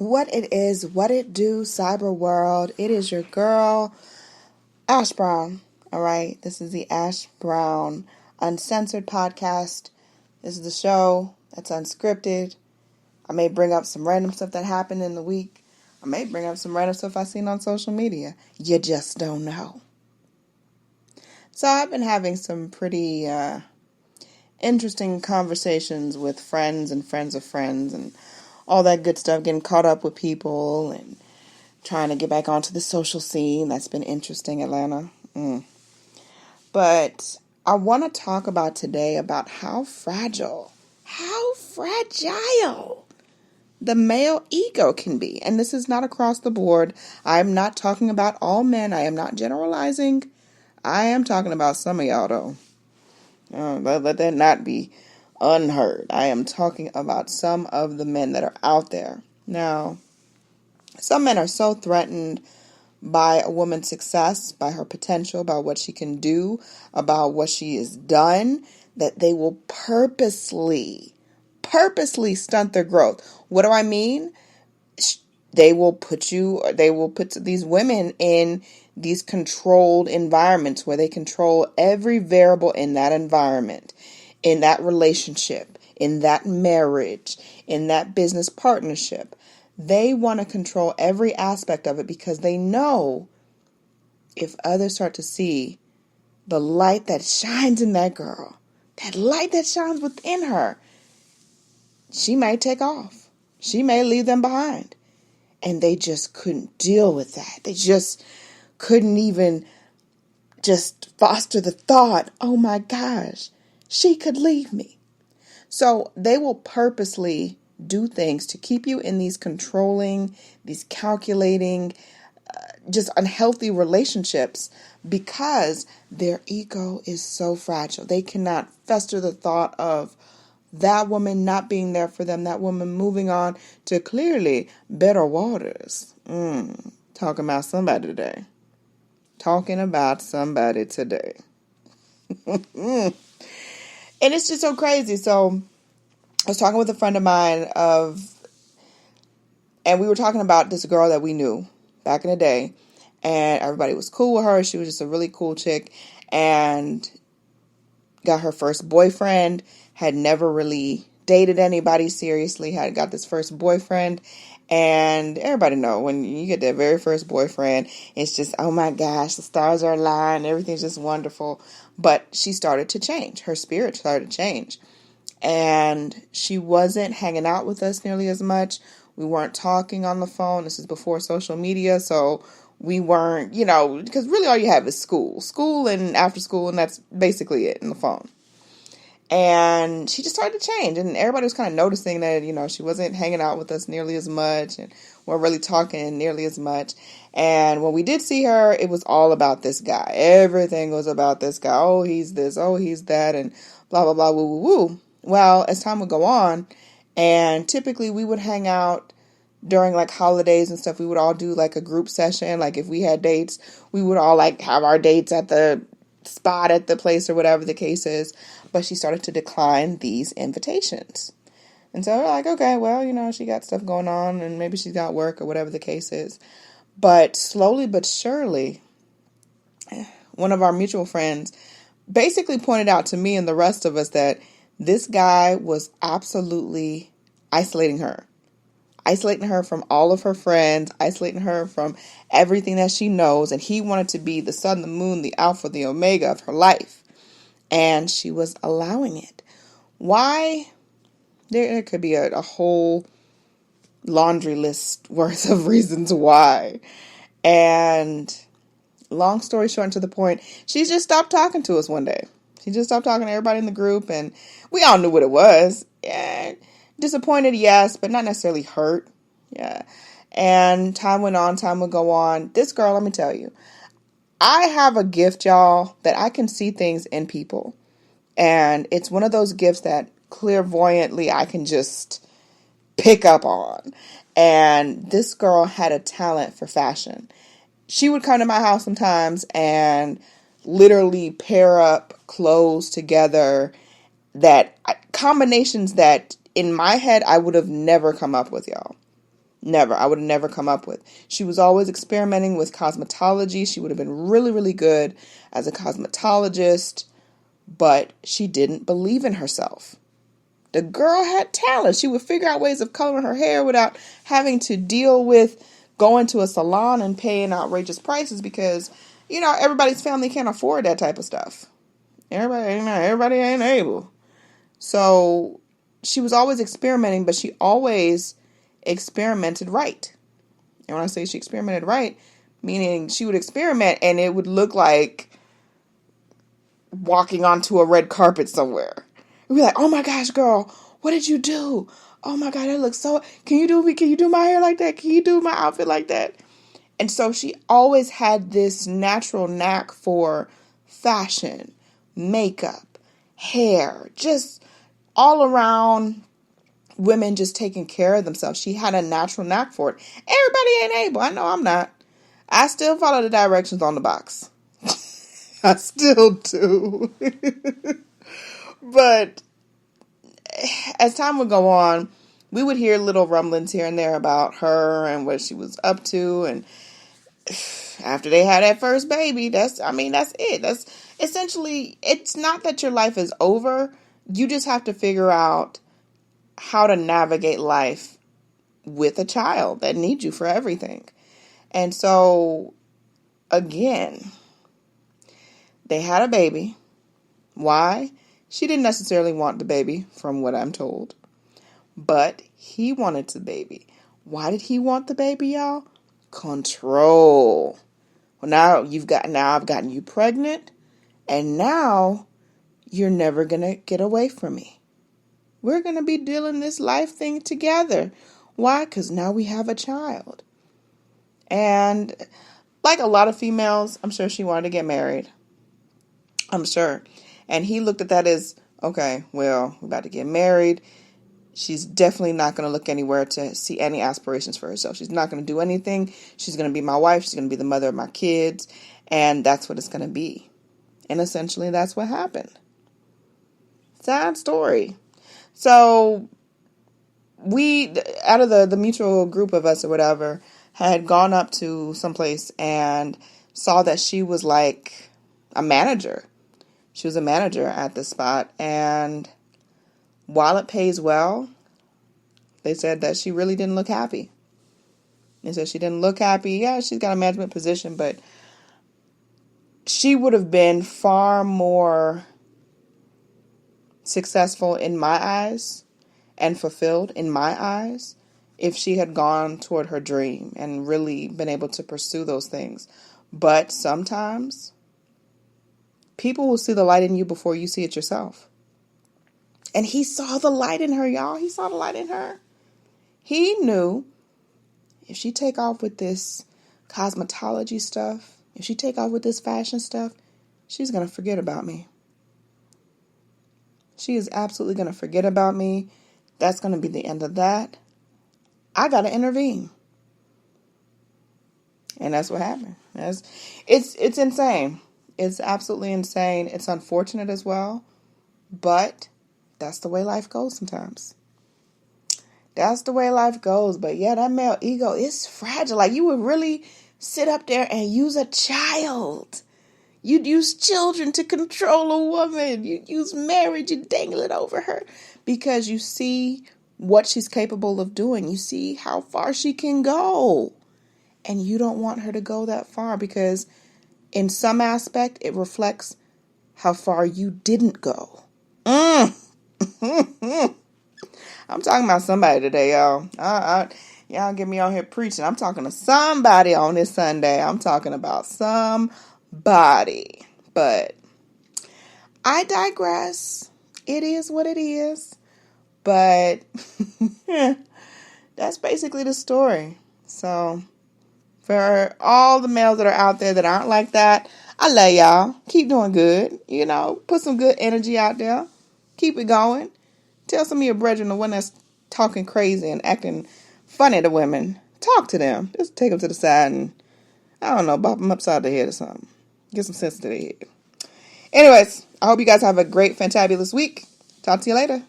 What it is, what it do, cyber world. It is your girl, Ash Brown. All right, this is the Ash Brown Uncensored podcast. This is the show that's unscripted. I may bring up some random stuff that happened in the week. I may bring up some random stuff I've seen on social media. You just don't know. So I've been having some pretty interesting conversations with friends and friends of friends and all that good stuff, getting caught up with people and trying to get back onto the social scene. That's been interesting, Atlanta. But I want to talk about today about how fragile the male ego can be. And this is not across the board. I'm not talking about all men. I am not generalizing. I am talking about some of y'all, though. Let that not be unheard. I am talking about some of the men that are out there. Now, some men are so threatened by a woman's success, by her potential, by what she can do, about what she has done, that they will purposely stunt their growth. What do I mean? They will put these women in these controlled environments where they control every variable in that environment, in that relationship, in that marriage, in that business partnership. They want to control every aspect of it because they know if others start to see the light that shines in that girl, that light that shines within her, she might take off. She may leave them behind. And they just couldn't deal with that. They just couldn't even just foster the thought, oh my gosh, she could leave me. So they will purposely do things to keep you in these controlling, these calculating, just unhealthy relationships because their ego is so fragile. They cannot fester the thought of that woman not being there for them, that woman moving on to clearly better waters. Talking about somebody today. And it's just so crazy. So I was talking with a friend of mine and we were talking about this girl that we knew back in the day. And everybody was cool with her. She was just a really cool chick. And got her first boyfriend, had never really dated anybody seriously, had got this first boyfriend. And everybody know when you get that very first boyfriend, it's just, oh my gosh, the stars are aligned. Everything's just wonderful. But she started to change. Her spirit started to change. And she wasn't hanging out with us nearly as much. We weren't talking on the phone. This is before social media. So we weren't, because really all you have is school and after school. And that's basically it in the phone. And she just started to change. And everybody was kind of noticing that, she wasn't hanging out with us nearly as much. And weren't really talking nearly as much. And when we did see her, it was all about this guy. Everything was about this guy. Oh, he's this. Oh, he's that. And blah, blah, blah, woo, woo, woo. Well, as time would go on, and typically we would hang out during like holidays and stuff. We would all do like a group session. Like if we had dates, we would all like have our dates at the spot at the place or whatever the case is. But she started to decline these invitations. And so we're like, okay, well, she got stuff going on and maybe she's got work or whatever the case is. But slowly but surely, one of our mutual friends basically pointed out to me and the rest of us that this guy was absolutely isolating her from all of her friends, isolating her from everything that she knows. And he wanted to be the sun, the moon, the alpha, the omega of her life. And she was allowing it. Why? There could be a whole laundry list worth of reasons why. And long story short and to the point, she just stopped talking to us one day. She just stopped talking to everybody in the group, and we all knew what it was. Yeah, disappointed, yes, but not necessarily hurt. Yeah. And time went on, time would go on. This girl, let me tell you, I have a gift, y'all, that I can see things in people. And it's one of those gifts that clairvoyantly I can just pick up on. And this girl had a talent for fashion. She would come to my house sometimes and literally pair up clothes together combinations that in my head I would have never come up with, y'all. Never. I would have never come up with. She was always experimenting with cosmetology. She would have been really, really good as a cosmetologist, but she didn't believe in herself. The girl had talent. She would figure out ways of coloring her hair without having to deal with going to a salon and paying outrageous prices because, everybody's family can't afford that type of stuff. Everybody ain't able. So she was always experimenting, but she always experimented right. And when I say she experimented right, meaning she would experiment and it would look like walking onto a red carpet somewhere. We'd be like, oh my gosh, girl, what did you do? Oh my God, that looks so, can you do my hair like that? Can you do my outfit like that? And so she always had this natural knack for fashion, makeup, hair, just all around women just taking care of themselves. She had a natural knack for it. Everybody ain't able. I know I'm not. I still follow the directions on the box. I still do. But as time would go on, we would hear little rumblings here and there about her and what she was up to. And after they had that first baby, that's it. That's essentially, it's not that your life is over. You just have to figure out how to navigate life with a child that needs you for everything. And so, again, they had a baby. Why? She didn't necessarily want the baby, from what I'm told. But he wanted the baby. Why did he want the baby, y'all? Control. Well, now I've gotten you pregnant, and now you're never going to get away from me. We're going to be dealing this life thing together. Why? Because now we have a child. And like a lot of females, I'm sure she wanted to get married. I'm sure. And he looked at that as, okay, well, we're about to get married. She's definitely not going to look anywhere to see any aspirations for herself. She's not going to do anything. She's going to be my wife. She's going to be the mother of my kids. And that's what it's going to be. And essentially that's what happened. Sad story. So we, out of the mutual group of us or whatever, had gone up to someplace and saw that she was like a manager. She was a manager at the spot. And while it pays well, they said that she really didn't look happy. They said she didn't look happy. Yeah, she's got a management position, but she would have been far more successful in my eyes and fulfilled in my eyes if she had gone toward her dream and really been able to pursue those things. But sometimes people will see the light in you before you see it yourself. And he saw the light in her, y'all. He saw the light in her. He knew if she take off with this cosmetology stuff, if she take off with this fashion stuff, she's going to forget about me. She is absolutely going to forget about me. That's going to be the end of that. I got to intervene. And that's what happened. It's insane. It's absolutely insane. It's unfortunate as well. But that's the way life goes sometimes. That's the way life goes. But yeah, that male ego is fragile. Like, you would really sit up there and use a child. You'd use children to control a woman. You'd use marriage. You'd dangle it over her because you see what she's capable of doing. You see how far she can go. And you don't want her to go that far because in some aspect, it reflects how far you didn't go. I'm talking about somebody today, y'all. Y'all get me on here preaching. I'm talking to somebody on this Sunday. I'm talking about somebody. But I digress. It is what it is. But that's basically the story. So for all the males that are out there that aren't like that, I love y'all. Keep doing good. Put some good energy out there. Keep it going. Tell some of your brethren, the one that's talking crazy and acting funny to women, talk to them. Just take them to the side and, I don't know, bop them upside the head or something. Get some sense to their head. Anyways, I hope you guys have a great, fantabulous week. Talk to you later.